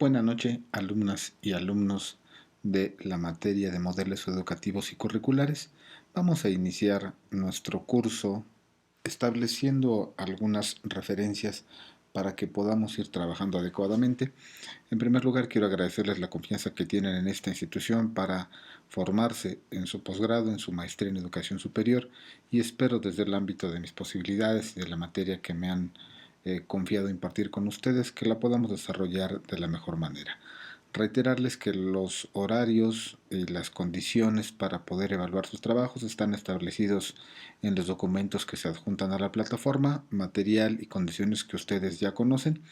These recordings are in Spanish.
Buenas noches, alumnas y alumnos de la materia de modelos educativos y curriculares. Vamos a iniciar nuestro curso estableciendo algunas referencias para que podamos ir trabajando adecuadamente. En primer lugar, quiero agradecerles la confianza que tienen en esta institución para formarse en su posgrado, en su maestría en educación superior, y espero desde el ámbito de mis posibilidades y de la materia que me han confiado impartir con ustedes, que la podamos desarrollar de la mejor manera. Reiterarles que los horarios y las condiciones para poder evaluar sus trabajos están establecidos en los documentos que se adjuntan a la plataforma, material y condiciones que ustedes ya conocen.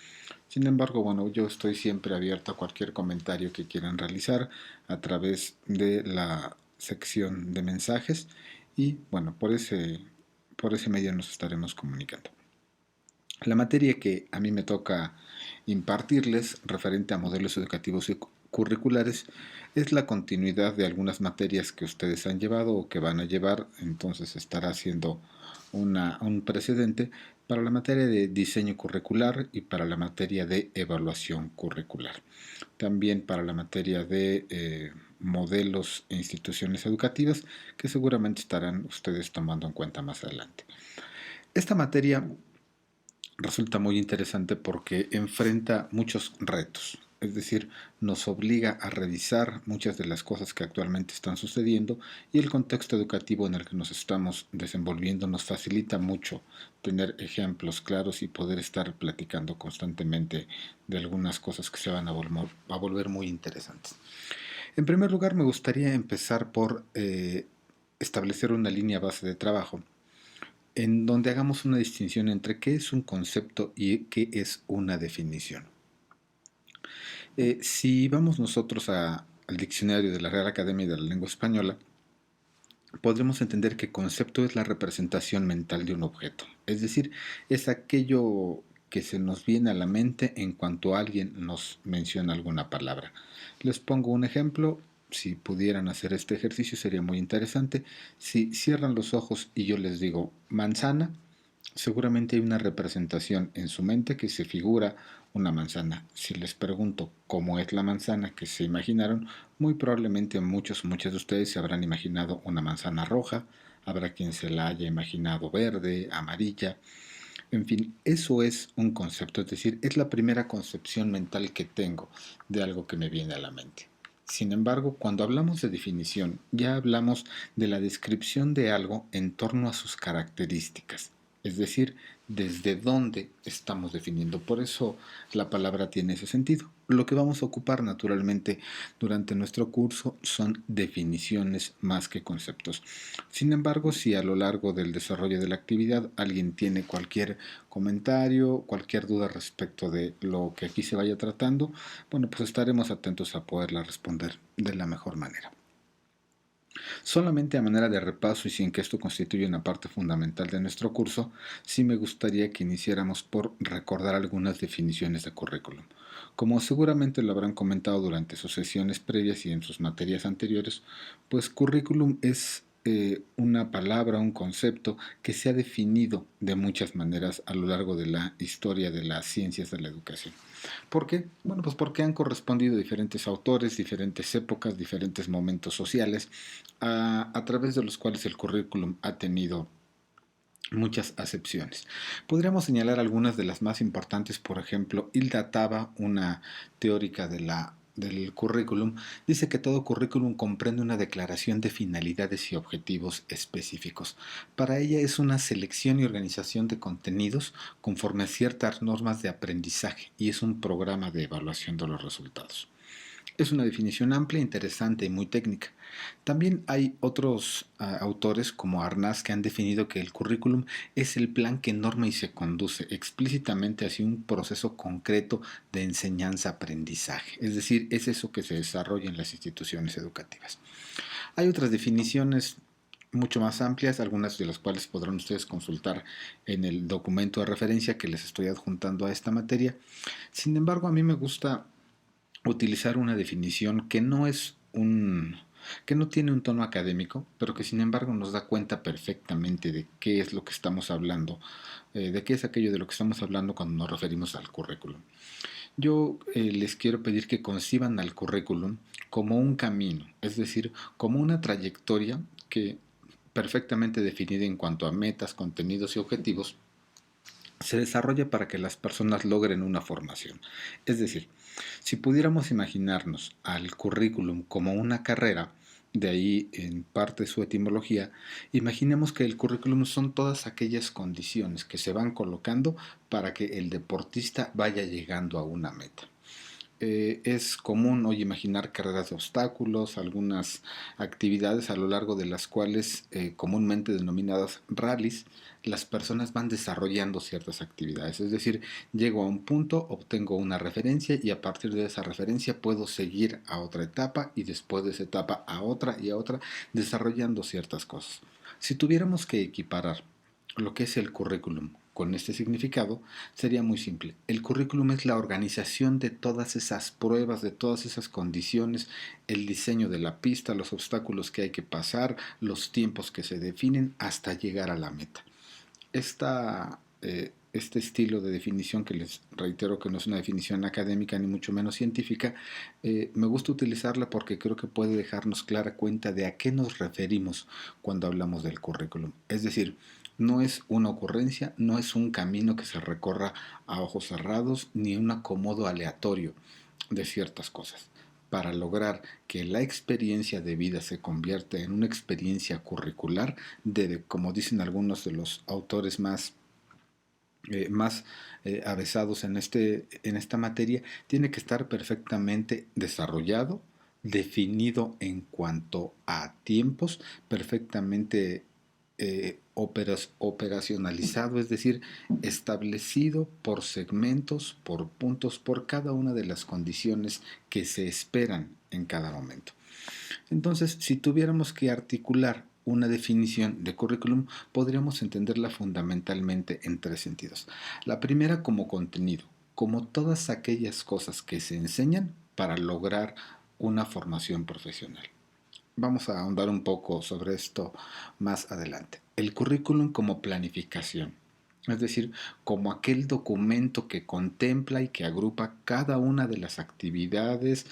Sin embargo, bueno, yo estoy siempre abierto a cualquier comentario que quieran realizar a través de la sección de mensajes y bueno, por ese medio nos estaremos comunicando. La materia que a mí me toca impartirles referente a modelos educativos y curriculares es la continuidad de algunas materias que ustedes han llevado o que van a llevar, entonces estará siendo un precedente para la materia de diseño curricular y para la materia de evaluación curricular. También para la materia de modelos e instituciones educativas que seguramente estarán ustedes tomando en cuenta más adelante. Esta materia resulta muy interesante porque enfrenta muchos retos, es decir, nos obliga a revisar muchas de las cosas que actualmente están sucediendo y el contexto educativo en el que nos estamos desenvolviendo nos facilita mucho tener ejemplos claros y poder estar platicando constantemente de algunas cosas que se van a volver muy interesantes. En primer lugar, me gustaría empezar por establecer una línea base de trabajo en donde hagamos una distinción entre qué es un concepto y qué es una definición. Si vamos nosotros al diccionario de la Real Academia de la Lengua Española, podremos entender que concepto es la representación mental de un objeto, es decir, es aquello que se nos viene a la mente en cuanto alguien nos menciona alguna palabra. Les pongo un ejemplo. Si pudieran hacer este ejercicio sería muy interesante. Si cierran los ojos y yo les digo manzana, seguramente hay una representación en su mente que se figura una manzana. Si les pregunto cómo es la manzana que se imaginaron, muy probablemente muchos de ustedes se habrán imaginado una manzana roja, habrá quien se la haya imaginado verde, amarilla. En fin, eso es un concepto, es decir, es la primera concepción mental que tengo de algo que me viene a la mente. Sin embargo, cuando hablamos de definición, ya hablamos de la descripción de algo en torno a sus características, es decir, desde dónde estamos definiendo. Por eso la palabra tiene ese sentido. Lo que vamos a ocupar naturalmente durante nuestro curso son definiciones más que conceptos. Sin embargo, si a lo largo del desarrollo de la actividad alguien tiene cualquier comentario, cualquier duda respecto de lo que aquí se vaya tratando, bueno, pues estaremos atentos a poderla responder de la mejor manera. Solamente a manera de repaso y sin que esto constituya una parte fundamental de nuestro curso, sí me gustaría que iniciáramos por recordar algunas definiciones de currículum. Como seguramente lo habrán comentado durante sus sesiones previas y en sus materias anteriores, pues currículum es una palabra, un concepto que se ha definido de muchas maneras a lo largo de la historia de las ciencias de la educación. ¿Por qué? Bueno, pues porque han correspondido diferentes autores, diferentes épocas, diferentes momentos sociales, a través de los cuales el currículum ha tenido muchas acepciones. Podríamos señalar algunas de las más importantes. Por ejemplo, Hilda Taba, una teórica del currículum, dice que todo currículum comprende una declaración de finalidades y objetivos específicos. Para ella es una selección y organización de contenidos conforme a ciertas normas de aprendizaje y es un programa de evaluación de los resultados. Es una definición amplia, interesante y muy técnica. También hay otros autores como Arnaz que han definido que el currículum es el plan que norma y se conduce explícitamente hacia un proceso concreto de enseñanza-aprendizaje. Es decir, es eso que se desarrolla en las instituciones educativas. Hay otras definiciones mucho más amplias, algunas de las cuales podrán ustedes consultar en el documento de referencia que les estoy adjuntando a esta materia. Sin embargo, a mí me gusta utilizar una definición que no tiene un tono académico, pero que sin embargo nos da cuenta perfectamente de qué es lo que estamos hablando, de qué es aquello de lo que estamos hablando cuando nos referimos al currículum. Yo les quiero pedir que conciban al currículum como un camino, es decir, como una trayectoria que perfectamente definida en cuanto a metas, contenidos y objetivos, se desarrolla para que las personas logren una formación. Es decir, si pudiéramos imaginarnos al currículum como una carrera, de ahí en parte su etimología, imaginemos que el currículum son todas aquellas condiciones que se van colocando para que el deportista vaya llegando a una meta. Es común hoy imaginar carreras de obstáculos, algunas actividades a lo largo de las cuales, comúnmente denominadas rallies, las personas van desarrollando ciertas actividades. Es decir, llego a un punto, obtengo una referencia y a partir de esa referencia puedo seguir a otra etapa y después de esa etapa a otra y a otra, desarrollando ciertas cosas. Si tuviéramos que equiparar lo que es el currículum con este significado, sería muy simple. El currículum es la organización de todas esas pruebas, de todas esas condiciones, el diseño de la pista, los obstáculos que hay que pasar, los tiempos que se definen hasta llegar a la meta. Este estilo de definición, que les reitero que no es una definición académica ni mucho menos científica, me gusta utilizarla porque creo que puede dejarnos clara cuenta de a qué nos referimos cuando hablamos del currículum. Es decir, no es una ocurrencia, no es un camino que se recorra a ojos cerrados, ni un acomodo aleatorio de ciertas cosas. Para lograr que la experiencia de vida se convierta en una experiencia curricular, como dicen algunos de los autores más avesados en esta materia, tiene que estar perfectamente desarrollado, definido en cuanto a tiempos, perfectamente operacionalizado, es decir, establecido por segmentos, por puntos, por cada una de las condiciones que se esperan en cada momento. Entonces, si tuviéramos que articular una definición de currículum, podríamos entenderla fundamentalmente en tres sentidos. La primera, como contenido, como todas aquellas cosas que se enseñan para lograr una formación profesional. Vamos a ahondar un poco sobre esto más adelante. El currículum como planificación, es decir, como aquel documento que contempla y que agrupa cada una de las actividades,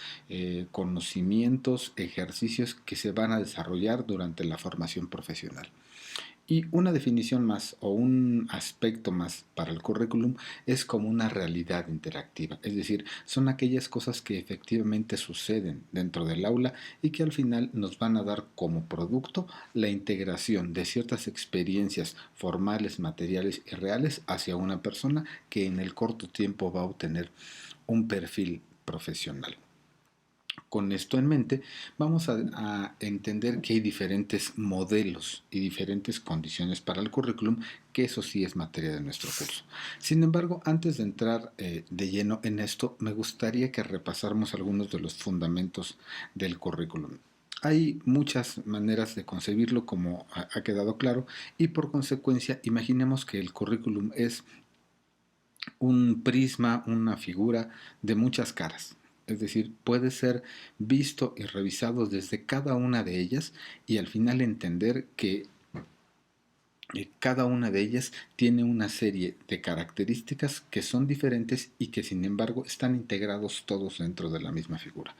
conocimientos, ejercicios que se van a desarrollar durante la formación profesional. Y una definición más o un aspecto más para el currículum es como una realidad interactiva, es decir, son aquellas cosas que efectivamente suceden dentro del aula y que al final nos van a dar como producto la integración de ciertas experiencias formales, materiales y reales hacia una persona que en el corto tiempo va a obtener un perfil profesional. Con esto en mente, vamos a entender que hay diferentes modelos y diferentes condiciones para el currículum, que eso sí es materia de nuestro curso. Sin embargo, antes de entrar de lleno en esto, me gustaría que repasáramos algunos de los fundamentos del currículum. Hay muchas maneras de concebirlo, como ha quedado claro, y por consecuencia, imaginemos que el currículum es un prisma, una figura de muchas caras. Es decir, puede ser visto y revisado desde cada una de ellas y al final entender que cada una de ellas tiene una serie de características que son diferentes y que sin embargo están integrados todos dentro de la misma figura.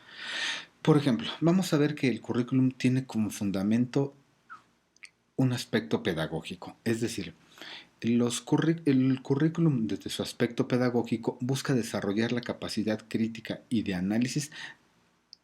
Por ejemplo, vamos a ver que el currículum tiene como fundamento un aspecto pedagógico, es decir, el currículum, desde su aspecto pedagógico, busca desarrollar la capacidad crítica y de análisis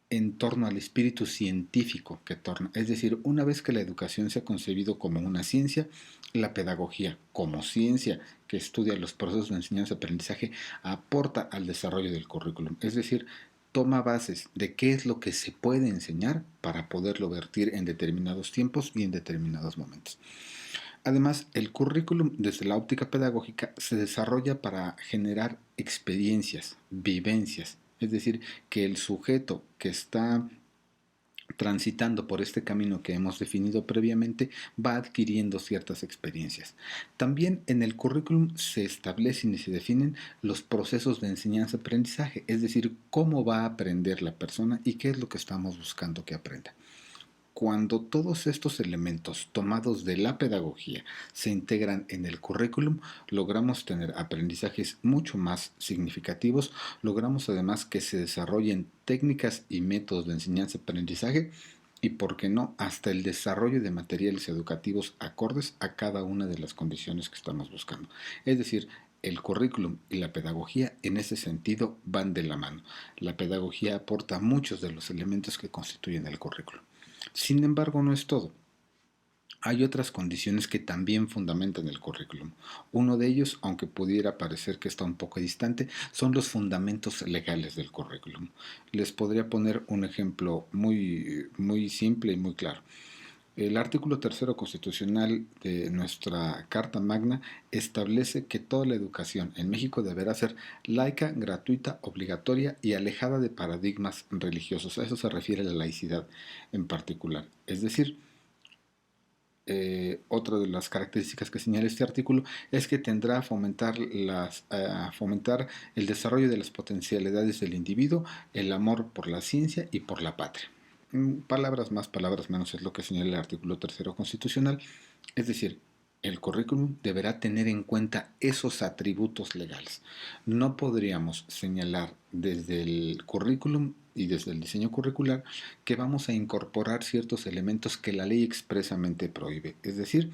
en torno al espíritu científico que torna. Es decir, una vez que la educación se ha concebido como una ciencia, la pedagogía como ciencia que estudia los procesos de enseñanza-aprendizaje aporta al desarrollo del currículum. Es decir, toma bases de qué es lo que se puede enseñar para poderlo vertir en determinados tiempos y en determinados momentos. Además, el currículum desde la óptica pedagógica se desarrolla para generar experiencias, vivencias, es decir, que el sujeto que está transitando por este camino que hemos definido previamente va adquiriendo ciertas experiencias. También en el currículum se establecen y se definen los procesos de enseñanza-aprendizaje, es decir, cómo va a aprender la persona y qué es lo que estamos buscando que aprenda. cuando todos estos elementos tomados de la pedagogía se integran en el currículum, logramos tener aprendizajes mucho más significativos, logramos además que se desarrollen técnicas y métodos de enseñanza-aprendizaje y, por qué no, hasta el desarrollo de materiales educativos acordes a cada una de las condiciones que estamos buscando. Es decir, el currículum y la pedagogía en ese sentido van de la mano. La pedagogía aporta muchos de los elementos que constituyen el currículum. Sin embargo, no es todo. Hay otras condiciones que también fundamentan el currículum. Uno de ellos, aunque pudiera parecer que está un poco distante, son los fundamentos legales del currículum. Les podría poner un ejemplo muy simple y muy claro. El artículo tercero constitucional de nuestra Carta Magna establece que toda la educación en México deberá ser laica, gratuita, obligatoria y alejada de paradigmas religiosos. A eso se refiere la laicidad en particular. Es decir, otra de las características que señala este artículo es que tendrá a fomentar el desarrollo de las potencialidades del individuo, el amor por la ciencia y por la patria. Palabras más, palabras menos es lo que señala el artículo tercero constitucional. Es decir, el currículum deberá tener en cuenta esos atributos legales. No podríamos señalar desde el currículum y desde el diseño curricular que vamos a incorporar ciertos elementos que la ley expresamente prohíbe. Es decir,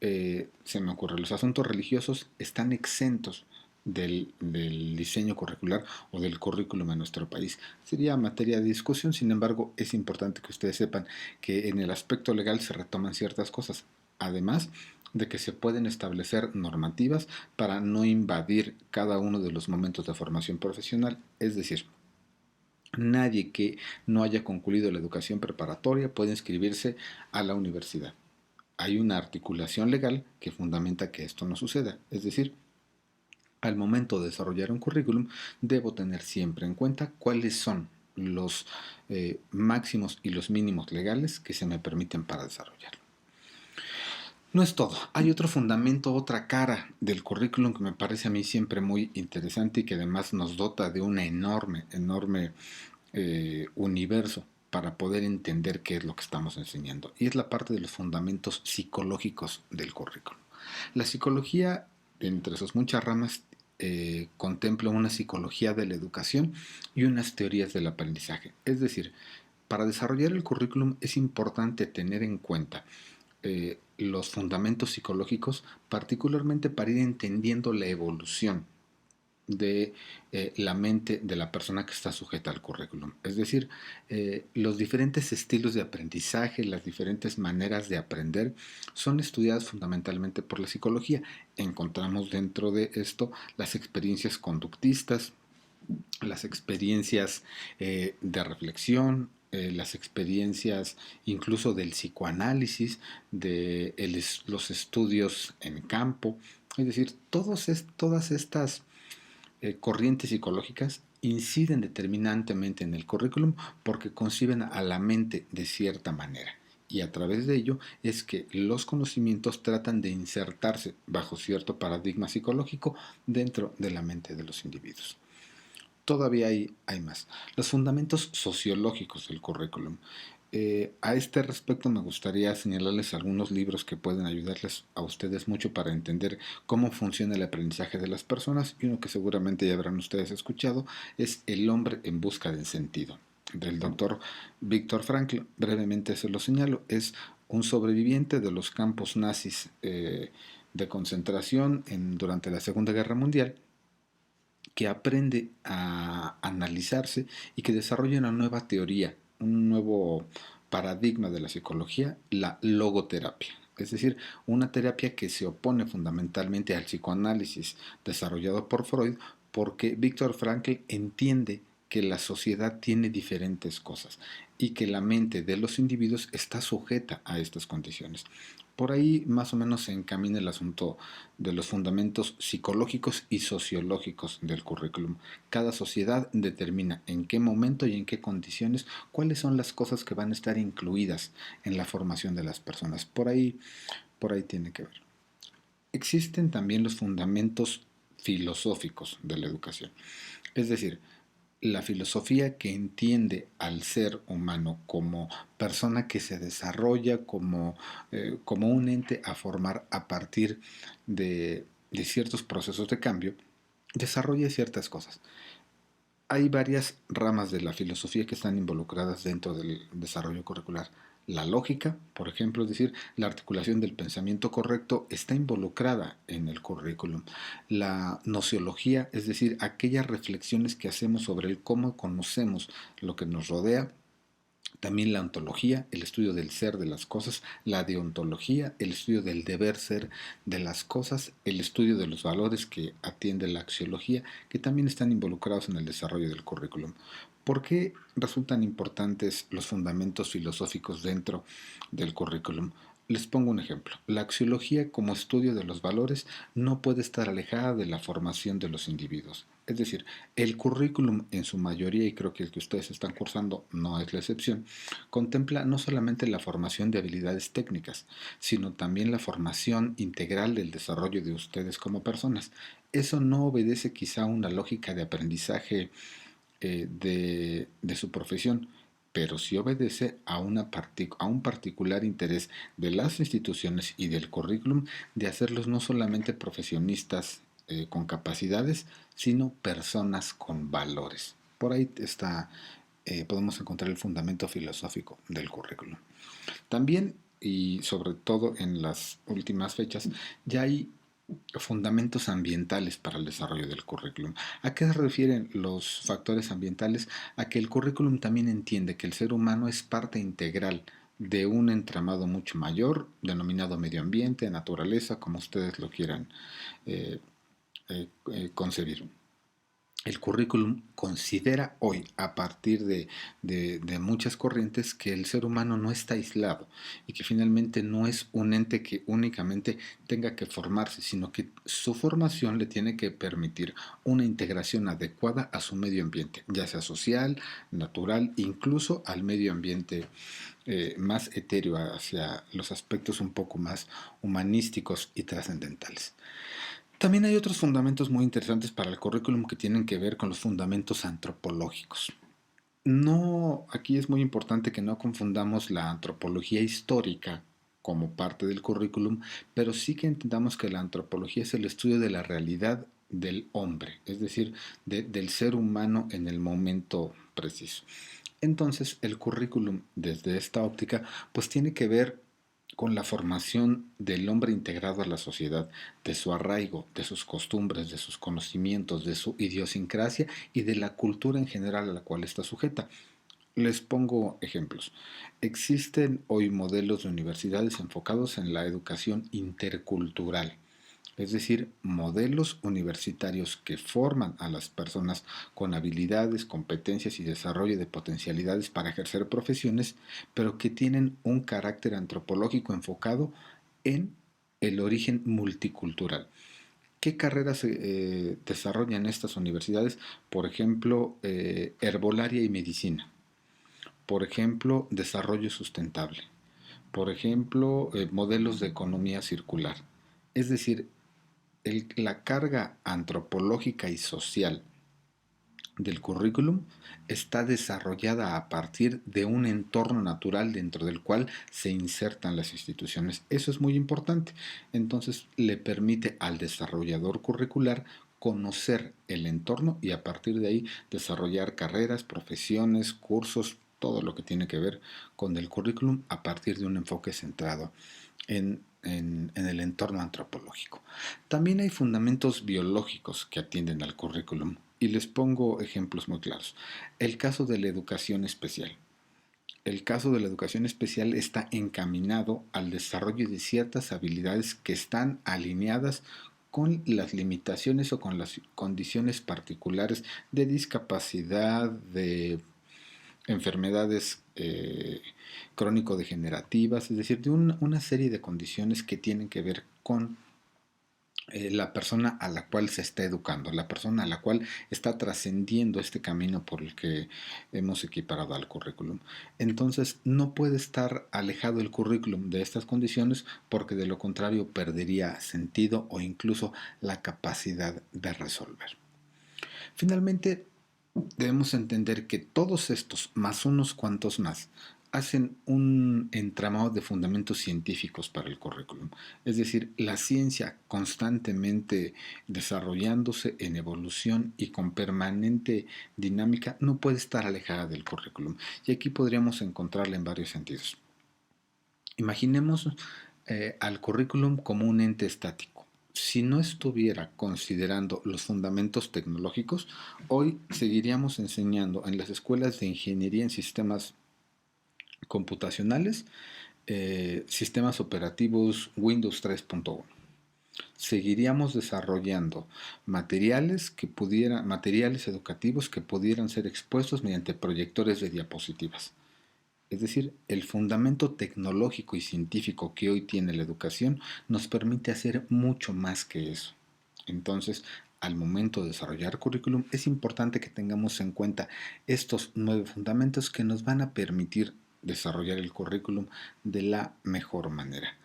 se me ocurre, los asuntos religiosos están exentos del diseño curricular o del currículum en nuestro país. Sería materia de discusión, sin embargo, es importante que ustedes sepan que en el aspecto legal se retoman ciertas cosas. Además de que se pueden establecer normativas para no invadir cada uno de los momentos de formación profesional, es decir, nadie que no haya concluido la educación preparatoria puede inscribirse a la universidad. Hay una articulación legal que fundamenta que esto no suceda, es decir, al momento de desarrollar un currículum debo tener siempre en cuenta cuáles son los máximos y los mínimos legales que se me permiten para desarrollarlo. No es todo. Hay otro fundamento, otra cara del currículum que me parece a mí siempre muy interesante y que además nos dota de un enorme universo para poder entender qué es lo que estamos enseñando. Y es la parte de los fundamentos psicológicos del currículum. La psicología, entre sus muchas ramas, contempla una psicología de la educación y unas teorías del aprendizaje. Es decir, para desarrollar el currículum es importante tener en cuenta los fundamentos psicológicos, particularmente para ir entendiendo la evolución de la mente de la persona que está sujeta al currículum. Es decir, los diferentes estilos de aprendizaje, las diferentes maneras de aprender son estudiadas fundamentalmente por la psicología. Encontramos dentro de esto las experiencias conductistas, las experiencias de reflexión, las experiencias incluso del psicoanálisis, de los estudios en campo, es decir, todas estas corrientes psicológicas inciden determinantemente en el currículum porque conciben a la mente de cierta manera y a través de ello es que los conocimientos tratan de insertarse bajo cierto paradigma psicológico dentro de la mente de los individuos. Todavía hay más. Los fundamentos sociológicos del currículum. A este respecto me gustaría señalarles algunos libros que pueden ayudarles a ustedes mucho para entender cómo funciona el aprendizaje de las personas y uno que seguramente ya habrán ustedes escuchado es El hombre en busca del sentido, del doctor Viktor Frankl. Brevemente se lo señalo, es un sobreviviente de los campos nazis de concentración durante la Segunda Guerra Mundial que aprende a analizarse y que desarrolla una nueva teoría, un nuevo paradigma de la psicología, la logoterapia. Es decir, una terapia que se opone fundamentalmente al psicoanálisis desarrollado por Freud, porque Viktor Frankl entiende que la sociedad tiene diferentes cosas y que la mente de los individuos está sujeta a estas condiciones. Por ahí más o menos se encamina el asunto de los fundamentos psicológicos y sociológicos del currículum. Cada sociedad determina en qué momento y en qué condiciones cuáles son las cosas que van a estar incluidas en la formación de las personas. Por ahí tiene que ver. Existen también los fundamentos filosóficos de la educación. Es decir, la filosofía que entiende al ser humano como persona que se desarrolla, como un ente a formar a partir de ciertos procesos de cambio, desarrolla ciertas cosas. Hay varias ramas de la filosofía que están involucradas dentro del desarrollo curricular. La lógica, por ejemplo, es decir, la articulación del pensamiento correcto está involucrada en el currículum. La nociología, es decir, aquellas reflexiones que hacemos sobre el cómo conocemos lo que nos rodea. También la ontología, el estudio del ser de las cosas, la deontología, el estudio del deber ser de las cosas, el estudio de los valores que atiende la axiología, que también están involucrados en el desarrollo del currículum. ¿Por qué resultan importantes los fundamentos filosóficos dentro del currículum? Les pongo un ejemplo. La axiología como estudio de los valores no puede estar alejada de la formación de los individuos. Es decir, el currículum en su mayoría, y creo que el que ustedes están cursando no es la excepción, contempla no solamente la formación de habilidades técnicas, sino también la formación integral del desarrollo de ustedes como personas. Eso no obedece quizá a una lógica de aprendizaje de su profesión, pero sí obedece a un particular interés de las instituciones y del currículum de hacerlos no solamente profesionistas con capacidades, sino personas con valores. Por ahí está, podemos encontrar el fundamento filosófico del currículum. También, y sobre todo en las últimas fechas, ya hay fundamentos ambientales para el desarrollo del currículum. ¿A qué se refieren los factores ambientales? A que el currículum también entiende que el ser humano es parte integral de un entramado mucho mayor, denominado medio ambiente, naturaleza, como ustedes lo quieran eh, concebir. El currículum considera hoy, a partir de muchas corrientes, que el ser humano no está aislado y que finalmente no es un ente que únicamente tenga que formarse, sino que su formación le tiene que permitir una integración adecuada a su medio ambiente, ya sea social, natural, incluso al medio ambiente más etéreo, hacia los aspectos un poco más humanísticos y trascendentales. También hay otros fundamentos muy interesantes para el currículum que tienen que ver con los fundamentos antropológicos. No, aquí es muy importante que no confundamos la antropología histórica como parte del currículum, pero sí que entendamos que la antropología es el estudio de la realidad del hombre, es decir, del ser humano en el momento preciso. Entonces, el currículum desde esta óptica, pues tiene que ver con la formación del hombre integrado a la sociedad, de su arraigo, de sus costumbres, de sus conocimientos, de su idiosincrasia y de la cultura en general a la cual está sujeta. Les pongo ejemplos. Existen hoy modelos de universidades enfocados en la educación intercultural, es decir, modelos universitarios que forman a las personas con habilidades, competencias y desarrollo de potencialidades para ejercer profesiones, pero que tienen un carácter antropológico enfocado en el origen multicultural. ¿Qué carreras se desarrollan en estas universidades? Por ejemplo, herbolaria y medicina. Por ejemplo, desarrollo sustentable. Por ejemplo, modelos de economía circular. Es decir, la carga antropológica y social del currículum está desarrollada a partir de un entorno natural dentro del cual se insertan las instituciones. Eso es muy importante. Entonces le permite al desarrollador curricular conocer el entorno y a partir de ahí desarrollar carreras, profesiones, cursos, todo lo que tiene que ver con el currículum a partir de un enfoque centrado en el entorno antropológico. También hay fundamentos biológicos que atienden al currículum y les pongo ejemplos muy claros. El caso de la educación especial. El caso de la educación especial está encaminado al desarrollo de ciertas habilidades que están alineadas con las limitaciones o con las condiciones particulares de discapacidad, de enfermedades crónico-degenerativas, es decir, de una serie de condiciones que tienen que ver con la persona a la cual se está educando, la persona a la cual está trascendiendo este camino por el que hemos equiparado al currículum. Entonces, no puede estar alejado el currículum de estas condiciones porque de lo contrario perdería sentido o incluso la capacidad de resolver. Finalmente, Debemos entender que todos estos, más unos cuantos más, hacen un entramado de fundamentos científicos para el currículum. Es decir, la ciencia constantemente desarrollándose en evolución y con permanente dinámica no puede estar alejada del currículum. Y aquí podríamos encontrarla en varios sentidos. Imaginemos al currículum como un ente estático. Si no estuviera considerando los fundamentos tecnológicos, hoy seguiríamos enseñando en las escuelas de ingeniería en sistemas computacionales, sistemas operativos Windows 3.1. Seguiríamos desarrollando materiales educativos que pudieran ser expuestos mediante proyectores de diapositivas. Es decir, el fundamento tecnológico y científico que hoy tiene la educación nos permite hacer mucho más que eso. Entonces, al momento de desarrollar currículum, es importante que tengamos en cuenta estos 9 fundamentos que nos van a permitir desarrollar el currículum de la mejor manera.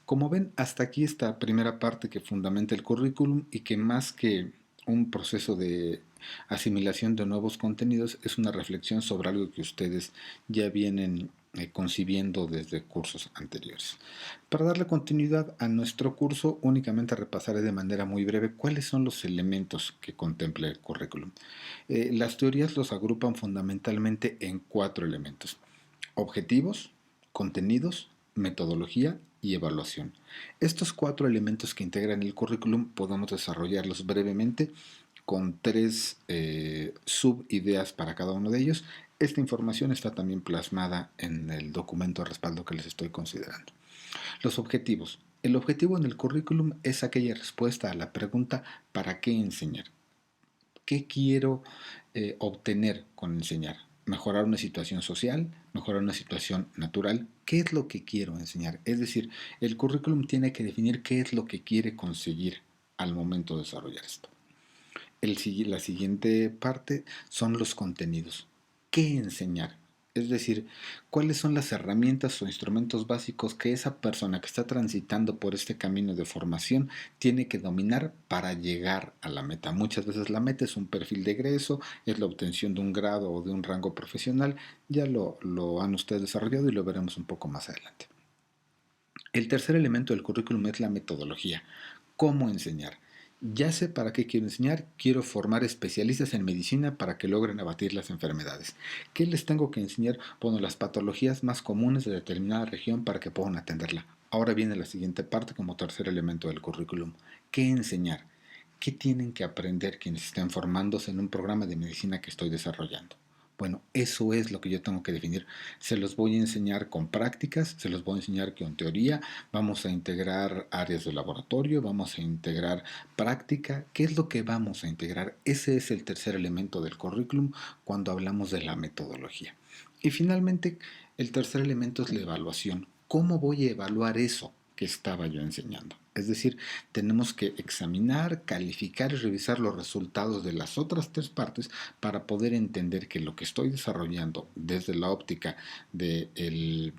Como ven, hasta aquí esta primera parte que fundamenta el currículum y que más que un proceso de asimilación de nuevos contenidos es una reflexión sobre algo que ustedes ya vienen concibiendo desde cursos anteriores. Para darle continuidad a nuestro curso, únicamente repasaré de manera muy breve cuáles son los elementos que contempla el currículum. Las teorías los agrupan fundamentalmente en 4 elementos: objetivos, contenidos, metodología y evaluación. Estos 4 elementos que integran el currículum podemos desarrollarlos brevemente con 3 subideas para cada uno de ellos. Esta información está también plasmada en el documento de respaldo que les estoy considerando. Los objetivos. El objetivo en el currículum es aquella respuesta a la pregunta ¿para qué enseñar? ¿Qué quiero obtener con enseñar? ¿Mejorar una situación social? ¿Mejorar una situación natural? ¿Qué es lo que quiero enseñar? Es decir, el currículum tiene que definir qué es lo que quiere conseguir al momento de desarrollar esto. La siguiente parte son los contenidos. ¿Qué enseñar? Es decir, cuáles son las herramientas o instrumentos básicos que esa persona que está transitando por este camino de formación tiene que dominar para llegar a la meta. Muchas veces la meta es un perfil de egreso, es la obtención de un grado o de un rango profesional. Ya lo han ustedes desarrollado y lo veremos un poco más adelante. El tercer elemento del currículum es la metodología. ¿Cómo enseñar? Ya sé para qué quiero enseñar, quiero formar especialistas en medicina para que logren abatir las enfermedades. ¿Qué les tengo que enseñar? Bueno, las patologías más comunes de determinada región para que puedan atenderla. Ahora viene la siguiente parte como tercer elemento del currículum. ¿Qué enseñar? ¿Qué tienen que aprender quienes estén formándose en un programa de medicina que estoy desarrollando? Bueno, eso es lo que yo tengo que definir. Se los voy a enseñar con prácticas, se los voy a enseñar con teoría, vamos a integrar áreas de laboratorio, vamos a integrar práctica. ¿Qué es lo que vamos a integrar? Ese es el tercer elemento del currículum cuando hablamos de la metodología. Y finalmente, el tercer elemento es la evaluación. ¿Cómo voy a evaluar eso que estaba yo enseñando? Es decir, tenemos que examinar, calificar y revisar los resultados de las otras 3 partes para poder entender que lo que estoy desarrollando desde la óptica de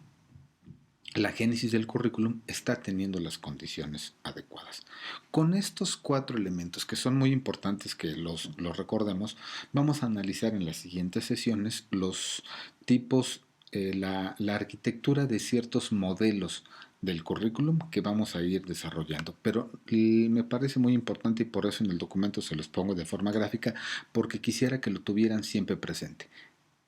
la génesis del currículum está teniendo las condiciones adecuadas. Con estos 4 elementos, que son muy importantes que los recordemos, vamos a analizar en las siguientes sesiones los tipos, la arquitectura de ciertos modelos del currículum que vamos a ir desarrollando. Pero me parece muy importante y por eso en el documento se los pongo de forma gráfica, porque quisiera que lo tuvieran siempre presente.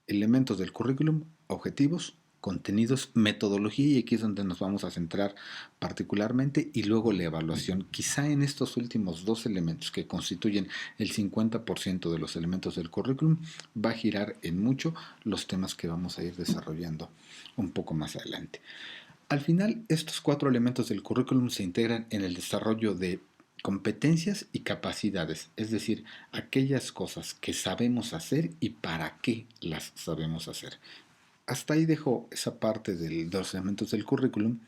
Elementos del currículum, objetivos, contenidos, metodología, y aquí es donde nos vamos a centrar particularmente, y luego la evaluación. Quizá en estos últimos 2 elementos que constituyen el 50% de los elementos del currículum va a girar en mucho los temas que vamos a ir desarrollando un poco más adelante. Al final, estos 4 elementos del currículum se integran en el desarrollo de competencias y capacidades, es decir, aquellas cosas que sabemos hacer y para qué las sabemos hacer. Hasta ahí dejo esa parte de los elementos del currículum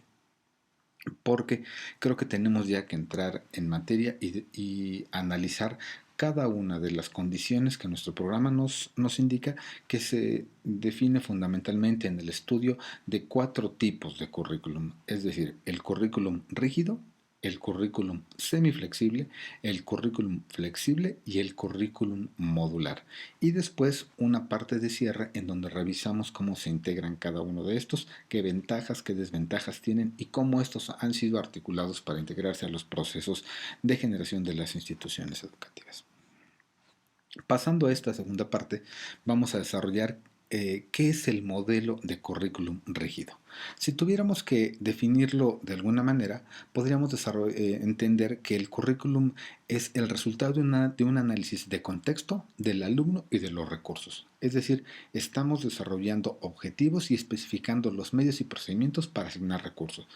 porque creo que tenemos ya que entrar en materia y analizar cada una de las condiciones que nuestro programa nos indica, que se define fundamentalmente en el estudio de 4 tipos de currículum, es decir, el currículum rígido, el currículum semiflexible, el currículum flexible y el currículum modular. Y después una parte de cierre en donde revisamos cómo se integran cada uno de estos, qué ventajas, qué desventajas tienen y cómo estos han sido articulados para integrarse a los procesos de generación de las instituciones educativas. Pasando a esta segunda parte, vamos a desarrollar qué es el modelo de currículum rígido. Si tuviéramos que definirlo de alguna manera, podríamos entender que el currículum es el resultado de un análisis de contexto del alumno y de los recursos. Es decir, estamos desarrollando objetivos y especificando los medios y procedimientos para asignar recursos.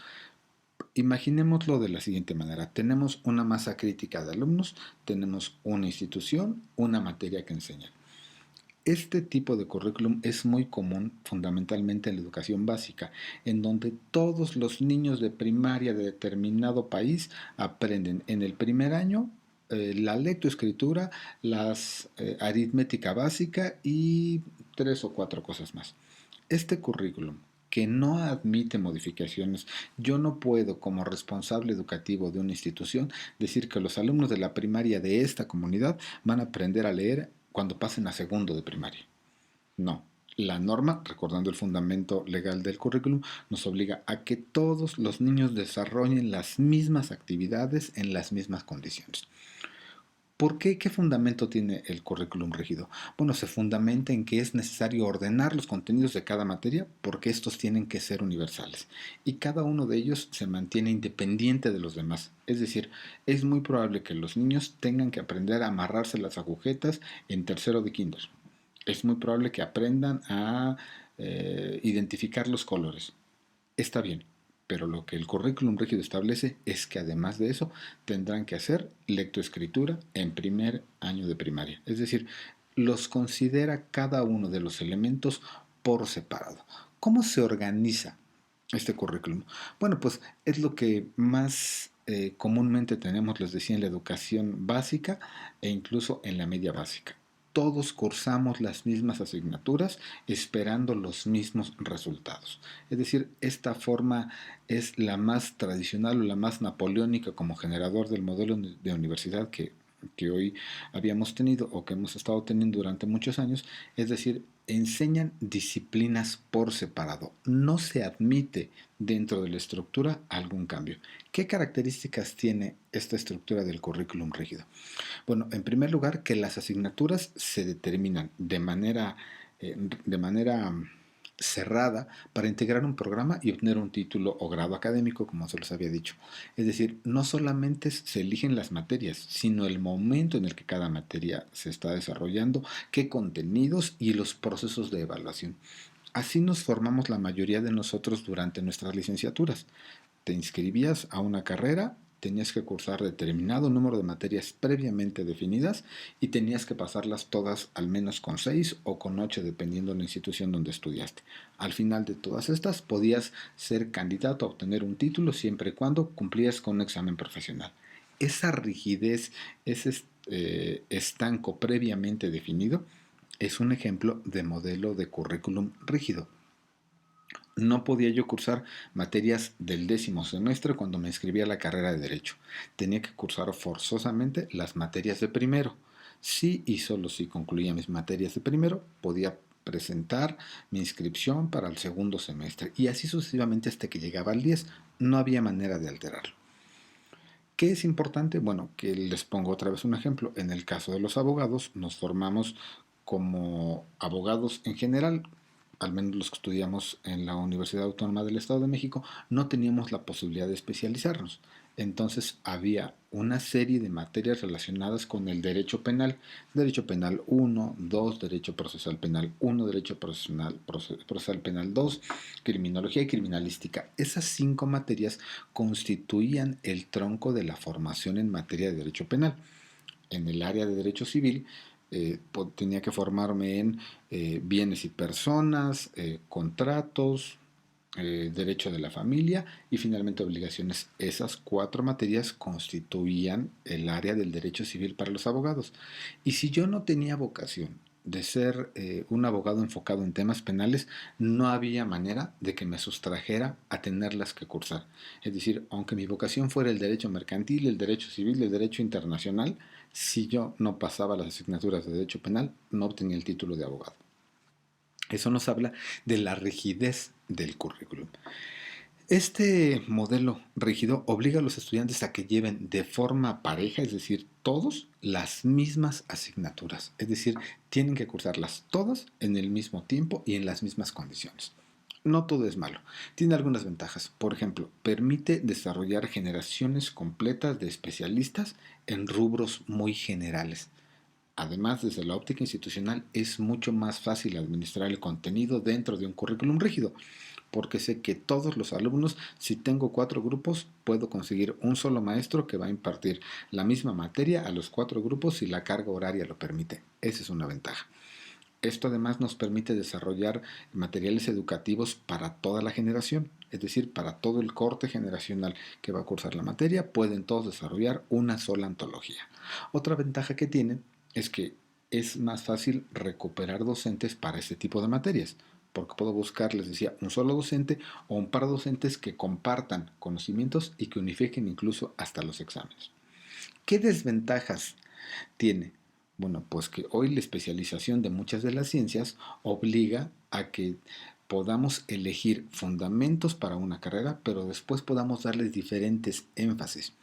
Imaginémoslo de la siguiente manera. Tenemos una masa crítica de alumnos, tenemos una institución, una materia que enseñar. Este tipo de currículum es muy común fundamentalmente en la educación básica, en donde todos los niños de primaria de determinado país aprenden en el primer año la lectoescritura, las aritmética básica y 3 o 4 cosas más. Este currículum que no admite modificaciones, yo no puedo como responsable educativo de una institución decir que los alumnos de la primaria de esta comunidad van a aprender a leer cuando pasen a segundo de primaria. No. La norma, recordando el fundamento legal del currículum, nos obliga a que todos los niños desarrollen las mismas actividades en las mismas condiciones. ¿Por qué? ¿Qué fundamento tiene el currículum rígido? Bueno, se fundamenta en que es necesario ordenar los contenidos de cada materia porque estos tienen que ser universales y cada uno de ellos se mantiene independiente de los demás. Es decir, es muy probable que los niños tengan que aprender a amarrarse las agujetas en tercero de kinder. Es muy probable que aprendan a identificar los colores. Está bien, pero lo que el currículum rígido establece es que además de eso tendrán que hacer lectoescritura en primer año de primaria. Es decir, los considera cada uno de los elementos por separado. ¿Cómo se organiza este currículum? Bueno, pues es lo que más comúnmente tenemos, les decía, en la educación básica e incluso en la media básica. Todos cursamos las mismas asignaturas esperando los mismos resultados. Es decir, esta forma es la más tradicional o la más napoleónica como generador del modelo de universidad que hoy habíamos tenido o que hemos estado teniendo durante muchos años. Es decir, enseñan disciplinas por separado. No se admite dentro de la estructura algún cambio. ¿Qué características tiene esta estructura del currículum rígido? Bueno, en primer lugar, que las asignaturas se determinan de manera cerrada para integrar un programa y obtener un título o grado académico, como se los había dicho. Es decir, no solamente se eligen las materias, sino el momento en el que cada materia se está desarrollando, qué contenidos y los procesos de evaluación. Así nos formamos la mayoría de nosotros durante nuestras licenciaturas. Te inscribías a una carrera, tenías que cursar determinado número de materias previamente definidas y tenías que pasarlas todas al menos con 6 o con 8 dependiendo de la institución donde estudiaste. Al final de todas estas podías ser candidato a obtener un título siempre y cuando cumplías con un examen profesional. Esa rigidez, ese estanco previamente definido es un ejemplo de modelo de currículum rígido. No podía yo cursar materias del 10º semestre cuando me inscribí a la carrera de Derecho. Tenía que cursar forzosamente las materias de primero. Sí y solo si concluía mis materias de primero, podía presentar mi inscripción para el segundo semestre. Y así sucesivamente hasta que llegaba al 10. No había manera de alterarlo. ¿Qué es importante? Bueno, que les pongo otra vez un ejemplo. En el caso de los abogados, nos formamos como abogados en general, al menos los que estudiamos en la Universidad Autónoma del Estado de México, no teníamos la posibilidad de especializarnos. Entonces había una serie de materias relacionadas con el derecho penal 1, 2, derecho procesal penal 1, derecho procesal penal 2, criminología y criminalística. Esas 5 materias constituían el tronco de la formación en materia de derecho penal. En el área de derecho civil tenía que formarme en bienes y personas, contratos, derecho de la familia y finalmente obligaciones. Esas 4 materias constituían el área del derecho civil para los abogados. Y si yo no tenía vocación de ser un abogado enfocado en temas penales, no había manera de que me sustrajera a tenerlas que cursar. Es decir, aunque mi vocación fuera el derecho mercantil, el derecho civil, el derecho internacional, si yo no pasaba las asignaturas de derecho penal, no obtenía el título de abogado. Eso nos habla de la rigidez del currículum. Este modelo rígido obliga a los estudiantes a que lleven de forma pareja, es decir, todos las mismas asignaturas. Es decir, tienen que cursarlas todas en el mismo tiempo y en las mismas condiciones. No todo es malo. Tiene algunas ventajas. Por ejemplo, permite desarrollar generaciones completas de especialistas en rubros muy generales. Además, desde la óptica institucional, es mucho más fácil administrar el contenido dentro de un currículum rígido, porque sé que todos los alumnos, si tengo 4 grupos, puedo conseguir un solo maestro que va a impartir la misma materia a los 4 grupos si la carga horaria lo permite. Esa es una ventaja. Esto además nos permite desarrollar materiales educativos para toda la generación, es decir, para todo el corte generacional que va a cursar la materia, pueden todos desarrollar una sola antología. Otra ventaja que tiene es que es más fácil recuperar docentes para este tipo de materias, porque puedo buscar, les decía, un solo docente o un par de docentes que compartan conocimientos y que unifiquen incluso hasta los exámenes. ¿Qué desventajas tiene? Bueno, pues que hoy la especialización de muchas de las ciencias obliga a que podamos elegir fundamentos para una carrera, pero después podamos darles diferentes énfasis.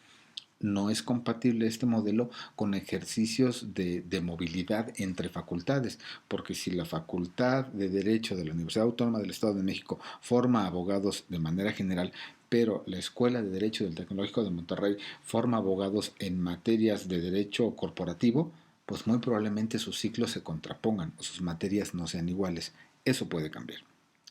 No es compatible este modelo con ejercicios de movilidad entre facultades, porque si la Facultad de Derecho de la Universidad Autónoma del Estado de México forma abogados de manera general, pero la Escuela de Derecho del Tecnológico de Monterrey forma abogados en materias de derecho corporativo, pues muy probablemente sus ciclos se contrapongan o sus materias no sean iguales. Eso puede cambiar.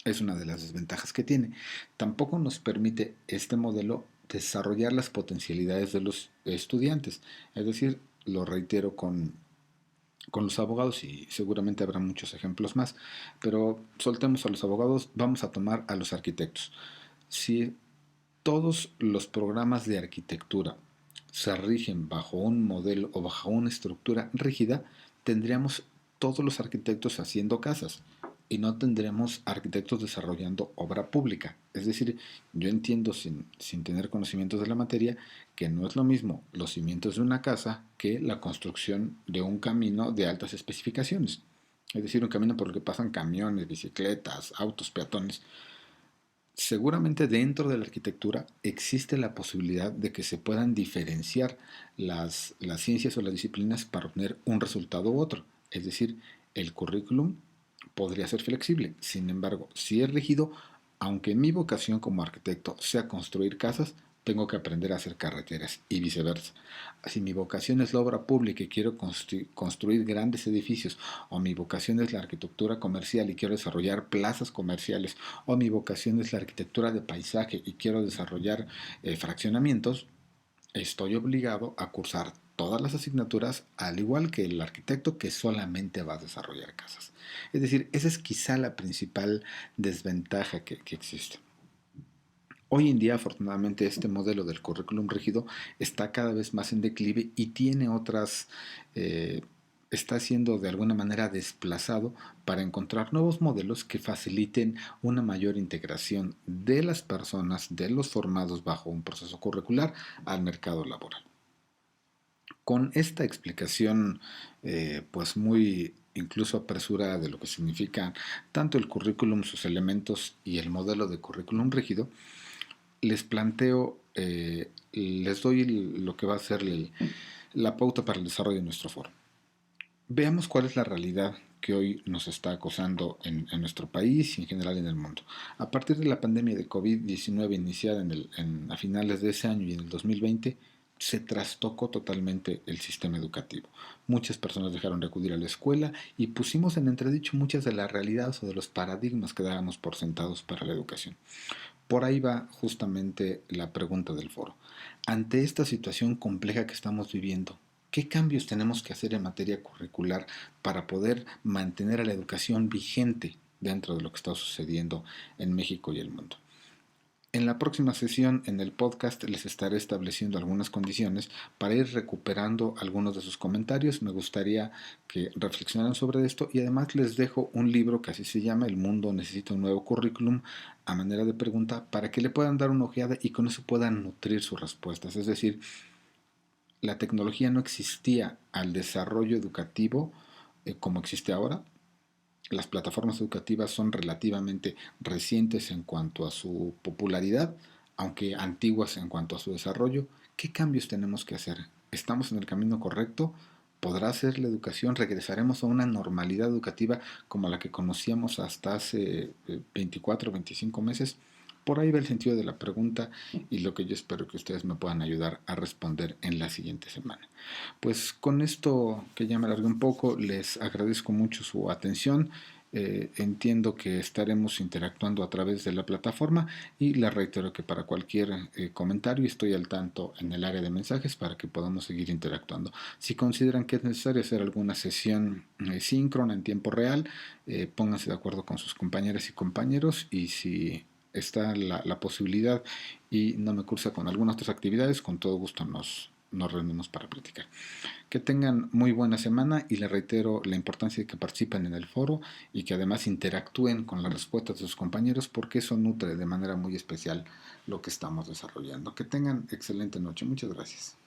Es una de las desventajas que tiene. Tampoco nos permite este modelo desarrollar las potencialidades de los estudiantes. Es decir, lo reitero con los abogados y seguramente habrá muchos ejemplos más, pero soltemos a los abogados, vamos a tomar a los arquitectos. Si todos los programas de arquitectura se rigen bajo un modelo o bajo una estructura rígida, tendríamos todos los arquitectos haciendo casas y no tendremos arquitectos desarrollando obra pública. Es decir, yo entiendo sin tener conocimientos de la materia que no es lo mismo los cimientos de una casa que la construcción de un camino de altas especificaciones. Es decir, un camino por el que pasan camiones, bicicletas, autos, peatones. Seguramente dentro de la arquitectura existe la posibilidad de que se puedan diferenciar las ciencias o las disciplinas para obtener un resultado u otro. Es decir, el currículum podría ser flexible. Sin embargo, si es rígido, aunque mi vocación como arquitecto sea construir casas, tengo que aprender a hacer carreteras y viceversa. Si mi vocación es la obra pública y quiero construir grandes edificios, o mi vocación es la arquitectura comercial y quiero desarrollar plazas comerciales, o mi vocación es la arquitectura de paisaje y quiero desarrollar fraccionamientos, estoy obligado a cursar todas las asignaturas al igual que el arquitecto que solamente va a desarrollar casas. Es decir, esa es quizá la principal desventaja que existe. Hoy en día, afortunadamente, este modelo del currículum rígido está cada vez más en declive y tiene otras, eh, está siendo de alguna manera desplazado para encontrar nuevos modelos que faciliten una mayor integración de las personas, de los formados bajo un proceso curricular al mercado laboral. Con esta explicación, pues muy incluso apresurada de lo que significa tanto el currículum, sus elementos y el modelo de currículum rígido, les planteo, les doy lo que va a ser la pauta para el desarrollo de nuestro foro. Veamos cuál es la realidad que hoy nos está acosando en nuestro país y en general en el mundo. A partir de la pandemia de COVID-19 iniciada a finales de ese año y en el 2020, se trastocó totalmente el sistema educativo. Muchas personas dejaron de acudir a la escuela y pusimos en entredicho muchas de las realidades o de los paradigmas que dábamos por sentados para la educación. Por ahí va justamente la pregunta del foro. Ante esta situación compleja que estamos viviendo, ¿qué cambios tenemos que hacer en materia curricular para poder mantener a la educación vigente dentro de lo que está sucediendo en México y el mundo? En la próxima sesión en el podcast les estaré estableciendo algunas condiciones para ir recuperando algunos de sus comentarios. Me gustaría que reflexionaran sobre esto y además les dejo un libro que así se llama El mundo necesita un nuevo currículum a manera de pregunta para que le puedan dar una ojeada y con eso puedan nutrir sus respuestas. Es decir, la tecnología no existía al desarrollo educativo como existe ahora. Las plataformas educativas son relativamente recientes en cuanto a su popularidad, aunque antiguas en cuanto a su desarrollo. ¿Qué cambios tenemos que hacer? ¿Estamos en el camino correcto? ¿Podrá ser la educación? ¿Regresaremos a una normalidad educativa como la que conocíamos hasta hace 24 o 25 meses? Por ahí va el sentido de la pregunta y lo que yo espero que ustedes me puedan ayudar a responder en la siguiente semana. Pues con esto que ya me alargué un poco, les agradezco mucho su atención. Entiendo que estaremos interactuando a través de la plataforma y les reitero que para cualquier comentario estoy al tanto en el área de mensajes para que podamos seguir interactuando. Si consideran que es necesario hacer alguna sesión síncrona en tiempo real, pónganse de acuerdo con sus compañeras y compañeros y si está la posibilidad y no me cursa con algunas otras actividades, con todo gusto nos reunimos para platicar. Que tengan muy buena semana y les reitero la importancia de que participen en el foro y que además interactúen con las respuestas de sus compañeros porque eso nutre de manera muy especial lo que estamos desarrollando. Que tengan excelente noche. Muchas gracias.